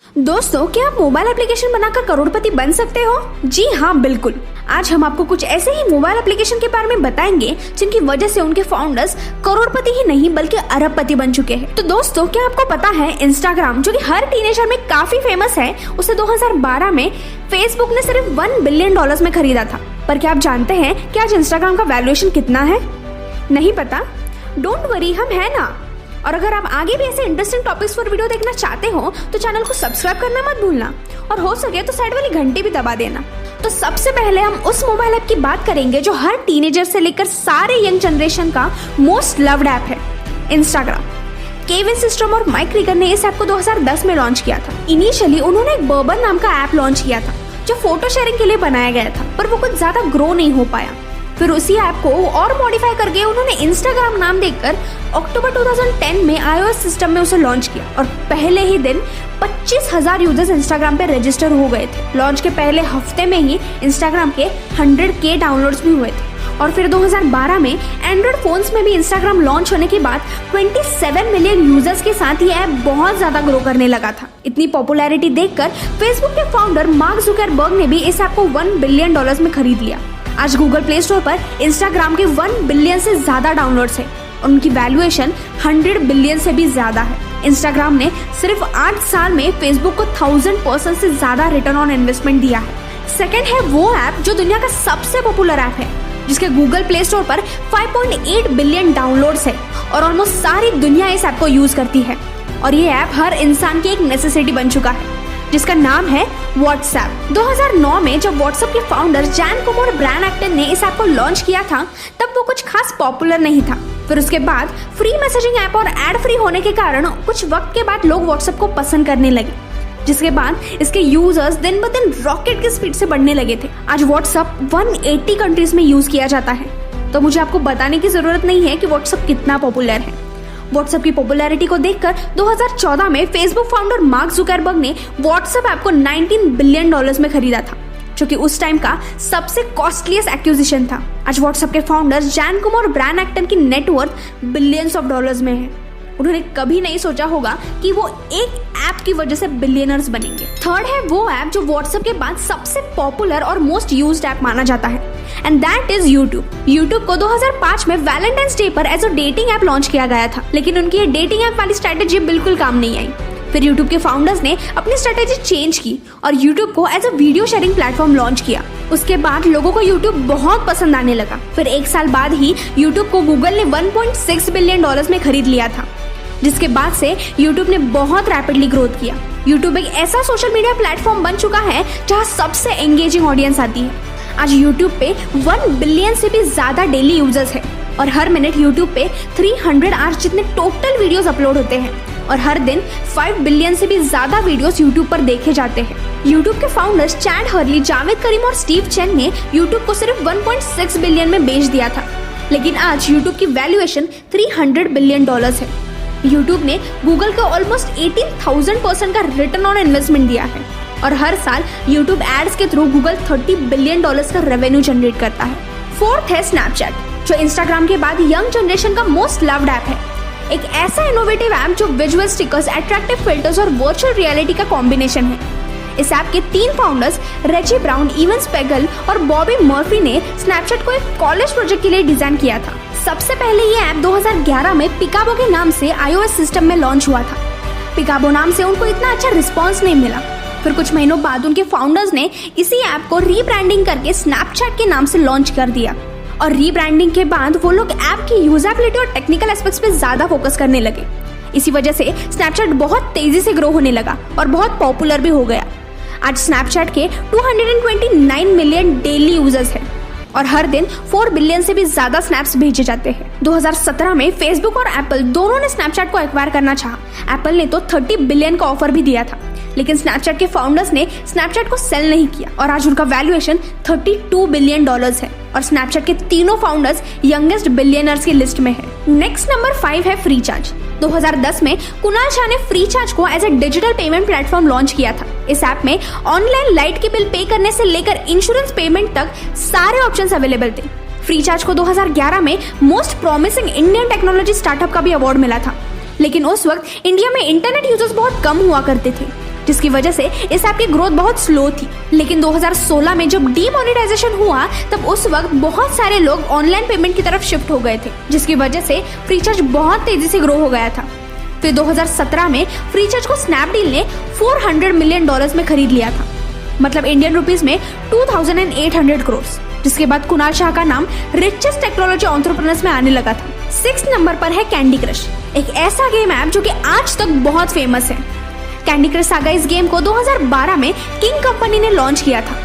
दोस्तों, क्या आप मोबाइल एप्लीकेशन बनाकर करोड़पति बन सकते हो? जी हाँ, बिल्कुल। आज हम आपको कुछ ऐसे ही मोबाइल एप्लीकेशन के बारे में बताएंगे जिनकी वजह से उनके फाउंडर्स करोड़पति ही नहीं बल्कि अरबपति बन चुके हैं। तो दोस्तों, क्या आपको पता है इंस्टाग्राम, जो कि हर टीनेजर में काफी फेमस है, उसे 2012 में फेसबुक ने सिर्फ $1 बिलियन में खरीदा था। पर क्या आप जानते हैं कि आज इंस्टाग्राम का वैल्यूएशन कितना है? नहीं पता? डोंट वरी, हम है ना। और अगर आप आगे भी ऐसे इंटरेस्टिंग टॉपिक्स पर वीडियो देखना चाहते हो तो चैनल को सब्सक्राइब करना मत भूलना, और हो सके तो साइड वाली घंटी भी दबा देना। तो सबसे पहले हम उस मोबाइल ऐप की बात करेंगे जो हर टीनेजर से लेकर सारे यंग जनरेशन का मोस्ट लव्ड ऐप है, इंस्टाग्राम। केविन सिस्टम और माइक क्रीगर ने इस ऐप को 2010 में लॉन्च किया था। इनिशियली उन्होंने एक बर्बन नाम का ऐप लॉन्च किया था जो फोटो शेयरिंग के लिए बनाया गया था, पर वो कुछ ज्यादा ग्रो नहीं हो पाया। फिर उसी ऐप को और मॉडिफाई करके उन्होंने इंस्टाग्राम नाम देकर अक्टूबर 2010 में iOS सिस्टम में उसे लॉन्च किया, और पहले ही दिन 25,000 यूजर्स इंस्टाग्राम पे रजिस्टर हो गए थे। लॉन्च के पहले हफ्ते में ही इंस्टाग्राम के 100K डाउनलोड्स भी हुए थे। और फिर 2012 में एंड्रॉइड फोन्स में भी इंस्टाग्राम लॉन्च होने के बाद 27 मिलियन यूजर्स के साथ ये ऐप बहुत ज्यादा ग्रो करने लगा था। इतनी पॉपुलैरिटी देखकर फेसबुक के फाउंडर मार्क जुकरबर्ग ने भी इस ऐप को $1 बिलियन में खरीद लिया। आज गूगल प्ले स्टोर पर इंस्टाग्राम के 1 बिलियन से ज्यादा डाउनलोड्स है और उनकी वैल्यूएशन 100 बिलियन से भी ज्यादा है। इंस्टाग्राम ने सिर्फ 8 साल में फेसबुक को 1000% से ज्यादा रिटर्न ऑन इन्वेस्टमेंट दिया है। सेकंड है वो ऐप जो दुनिया का सबसे पॉपुलर ऐप है, जिसके गूगल प्ले स्टोर पर 5.8 बिलियन डाउनलोड्स है और ऑलमोस्ट सारी दुनिया इस ऐप को यूज करती है। और ये ऐप हर इंसान की एक नेसेसिटी बन चुका है, जिसका नाम है व्हाट्सएप। 2009 में जब व्हाट्सएप के फाउंडर जैन कुमार ब्रैन-एक्टन ने इस ऐप को लॉन्च किया था, तब वो कुछ खास पॉपुलर नहीं था। फिर उसके बाद फ्री मैसेजिंग ऐप और एड फ्री होने के कारण कुछ वक्त के बाद लोग व्हाट्सएप को पसंद करने लगे, जिसके बाद इसके यूजर्स दिन ब दिन रॉकेट की स्पीड से बढ़ने लगे थे। आज व्हाट्सएप 180 कंट्रीज में यूज किया जाता है, तो मुझे आपको बताने की जरूरत नहीं है कि व्हाट्सएप कितना पॉपुलर है। व्हाट्सएप की पॉपुलैरिटी को देखकर 2014 में फेसबुक फाउंडर मार्क जुकरबर्ग ने व्हाट्सएप ऐप को $19 बिलियन में खरीदा था, जो कि उस टाइम का सबसे कॉस्टलीस्ट एक्विजिशन था। आज व्हाट्सएप के फाउंडर जैन कुमार ब्रैन-एक्टन की नेटवर्थ बिलियंस ऑफ डॉलर्स में है। उन्होंने कभी नहीं सोचा होगा कि वो एक ऐप की वजह से बिलियनर्स बनेंगे। थर्ड है वो ऐप जो व्हाट्सएप के बाद सबसे पॉपुलर और मोस्ट यूज्ड ऐप माना जाता है, and that is YouTube. YouTube को 2005 में वैलेंटाइंस डे पर as a dating app launch किया गया था, लेकिन उनकी ये डेटिंग ऐप वाली स्ट्रेटेजी बिल्कुल काम नहीं आई। फिर यूट्यूब के फाउंडर्स ने अपनी स्ट्रेटेजी चेंज की और यूट्यूब को as a video sharing platform launch किया। उसके बाद लोगों को यूट्यूब बहुत पसंद आने लगा। फिर एक साल बाद ही यूट्यूब को गूगल ने $1.6 बिलियन में खरीद लिया था, जिसके बाद से यूट्यूब ने बहुत रैपिडली ग्रोथ किया। यूट्यूब एक ऐसा सोशल मीडिया प्लेटफॉर्म बन चुका है जहां सबसे एंगेजिंग ऑडियंस आती है। आज यूट्यूब पे 1 बिलियन से भी ज्यादा डेली यूजर्स है और हर मिनट यूट्यूब पे 300 आवर्स जितने टोटल वीडियोस अपलोड होते हैं, और हर दिन 5 बिलियन से भी ज्यादा वीडियोस यूट्यूब पर देखे जाते हैं। यूट्यूब के फाउंडर्स चैड हर्ली, जावेद करीम और स्टीव चेन ने यूट्यूब को सिर्फ 1.6 बिलियन में बेच दिया था, लेकिन आज यूट्यूब की वैल्यूएशन $300 बिलियन है। यूट्यूब ने गूगल को ऑलमोस्ट 18,000% का रिटर्न ऑन इन्वेस्टमेंट दिया है, और हर साल यूट्यूब एड्स के थ्रू गूगल $30 बिलियन का रेवेन्यू जनरेट करता है। फोर्थ है स्नैपचैट, जो इंस्टाग्राम के बाद यंग जनरेशन का मोस्ट लव्ड ऐप है। एक ऐसा इनोवेटिव ऐप जो विजुअल स्टिकर्स, अट्रैक्टिव फिल्टर्स और वर्चुअल रियलिटी का कॉम्बिनेशन है। इस ऐप के 3 फाउंडर्स रेजी ब्राउन, इवन स्पेगल और बॉबी मर्फी ने स्नैपचैट को एक कॉलेज प्रोजेक्ट के लिए डिजाइन किया था। सबसे पहले ये ऐप 2011 में पिकाबो के नाम से iOS सिस्टम में लॉन्च हुआ था। पिकाबो नाम से उनको इतना अच्छा रिस्पॉन्स नहीं मिला। फिर कुछ महीनों बाद उनके फाउंडर्स ने इसी ऐप को रीब्रांडिंग करके स्नैपचैट के नाम से लॉन्च कर दिया, और रीब्रांडिंग के बाद वो लोग ऐप की यूजेबिलिटी और टेक्निकल एस्पेक्ट्स पे ज्यादा फोकस करने लगे। इसी वजह से स्नैपचैट बहुत तेजी से ग्रो होने लगा और बहुत पॉपुलर भी हो गया। आज स्नैपचैट के 229 मिलियन डेली यूजर्स हैं और हर दिन 4 बिलियन से भी ज्यादा स्नैप्स भेजे जाते हैं। 2017 में फेसबुक और एप्पल दोनों ने स्नैपचैट को एक्वायर करना चाहा। एप्पल ने तो 30 बिलियन का ऑफर भी दिया था, लेकिन स्नैपचैट के फाउंडर्स ने स्नैपचैट को सेल नहीं किया, और आज उनका वैल्यूएशन $32 बिलियन है, और स्नैपचैट के तीनों फाउंडर्स यंगेस्ट बिलियनर्स की लिस्ट में है। नेक्स्ट नंबर 5 है फ्रीचार्ज। 2010 में कुणाल शाह ने फ्रीचार्ज को as a digital payment platform launch किया था। इस ऐप में ऑनलाइन लाइट के बिल पे करने से लेकर इंश्योरेंस पेमेंट तक सारे ऑप्शंस अवेलेबल थे। फ्रीचार्ज को 2011 में most promising Indian technology startup का भी अवार्ड मिला था, लेकिन उस वक्त इंडिया में इंटरनेट यूजर्स बहुत कम हुआ करते थे। जिसकी वजह से इस ऐप की ग्रोथ बहुत स्लो थी। लेकिन 2016 में जब डीमोनेटाइजेशन हुआ तब उस वक्त बहुत सारे लोग ऑनलाइन पेमेंट की तरफ शिफ्ट हो गए थे, जिसकी वजह से फ्रीचार्ज बहुत तेजी से ग्रो हो गया था। फिर 2017 में फ्रीचार्ज को स्नैपडील ने $400 मिलियन में खरीद लिया था, मतलब इंडियन रुपीस में 2800 करोड़। जिसके बाद कुणाल शाह का नाम रिचेस्ट टेक्नोलॉजी एंटरप्रेन्योर्स में आने लगा था। 6 नंबर पर है कैंडी क्रश, एक ऐसा गेम ऐप जो कि आज तक बहुत फेमस है। कैंडी क्रश सागा इस गेम को 2012 में किंग कंपनी ने लॉन्च किया था।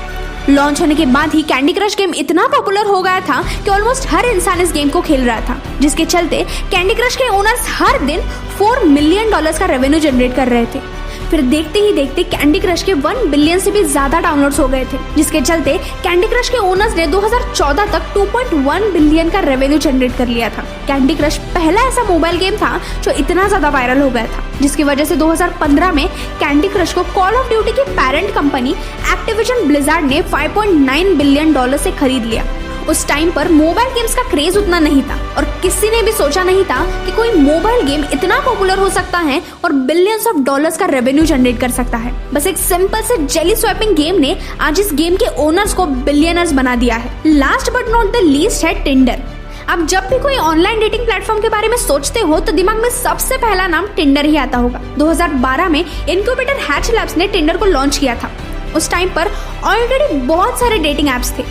लॉन्च होने के बाद ही कैंडी क्रश गेम इतना पॉपुलर हो गया था कि ऑलमोस्ट हर इंसान इस गेम को खेल रहा था, जिसके चलते कैंडी क्रश के ओनर्स हर दिन $4 मिलियन का रेवेन्यू जनरेट कर रहे थे। फिर देखते ही देखते कैंडी क्रश के 1 बिलियन से भी ज्यादा डाउनलोड्स हो गए थे, जिसके चलते कैंडी क्रश के ओनर्स ने 2014 तक 2.1 बिलियन का रेवेन्यू जनरेट कर लिया था। कैंडी क्रश पहला ऐसा मोबाइल गेम था जो इतना ज्यादा वायरल हो गया था, जिसकी वजह से 2015 में कैंडी क्रश को कॉल ऑफ ड्यूटी की पेरेंट कंपनी एक्टिविजन ब्लिजार्ड ने $5.9 बिलियन से खरीद लिया। उस टाइम पर मोबाइल गेम्स का क्रेज उतना नहीं था और किसी ने भी सोचा नहीं था कि कोई मोबाइल गेम इतना पॉपुलर हो सकता है और बिलियंस ऑफ डॉलर्स का रेवेन्यू जनरेट कर सकता है। बस एक सिंपल से जेली स्वैपिंग गेम ने आज इस गेम के ओनर्स को बिलियनर्स बना दिया है। Last but not the least है टिंडर। अब जब भी कोई ऑनलाइन डेटिंग प्लेटफॉर्म के बारे में सोचते हो तो दिमाग में सबसे पहला नाम टिंडर ही आता होगा। 2012 में इनक्यूबेटर हैच लैब्स ने टिंडर को लॉन्च किया था। उस टाइम पर ऑलरेडी बहुत सारे डेटिंग एप्स थे,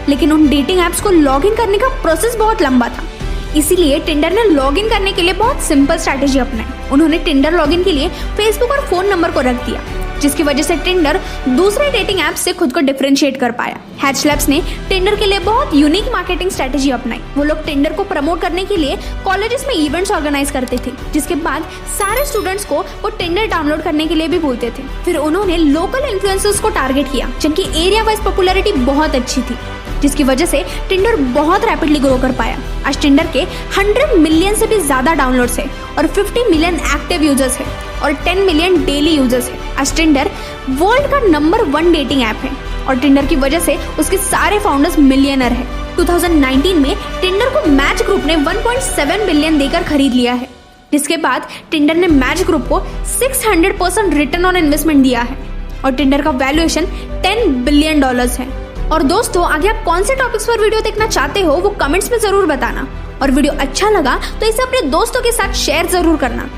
लेकिन उन डेटिंग एप्स को लॉगिन करने का प्रोसेस बहुत लंबा था। इसीलिए टिंडर ने लॉगिन करने के लिए बहुत सिंपल स्ट्रैटेजी अपनाई। उन्होंने टिंडर लॉगिन के लिए फेसबुक और फोन नंबर को रख दिया, जिसकी वजह से टिंडर दूसरे डेटिंग ऐप से खुद को डिफरेंशिएट कर पाया। हैच लैब्स ने टिंडर के लिए बहुत यूनिक मार्केटिंग स्ट्रैटेजी अपनाई। वो लोग टिंडर को प्रमोट करने के लिए कॉलेजेस में इवेंट्स ऑर्गेनाइज करते थे, जिसके बाद सारे स्टूडेंट्स को वो टिंडर डाउनलोड करने के लिए भी बोलते थे। फिर उन्होंने लोकल इन्फ्लुएंसर्स को टारगेट किया, जिनकी एरिया वाइज पॉपुलैरिटी बहुत अच्छी थी, जिसकी वजह से टिंडर बहुत रैपिडली ग्रो कर पाया। आज टिंडर के 100 मिलियन से भी ज्यादा डाउनलोड्स है और 50 मिलियन एक्टिव यूजर्स है और 10 मिलियन डेली यूजर्स है। आज टिंडर वर्ल्ड का नंबर 1 डेटिंग ऐप है और टिंडर की वजह से उसके सारे फाउंडर्स मिलियनर है। 2019 में टिंडर को मैच ग्रुप ने 1.7 बिलियन देकर खरीद लिया है, जिसके बाद टिंडर ने मैच ग्रुप को 600% रिटर्न ऑन इन्वेस्टमेंट दिया है और टिंडर का वैल्यूएशन $10 बिलियन है। और दोस्तों, आगे आप कौन से टॉपिक्स पर वीडियो देखना चाहते हो वो कमेंट्स में जरूर बताना, और वीडियो अच्छा लगा तो इसे अपने दोस्तों के साथ शेयर जरूर करना।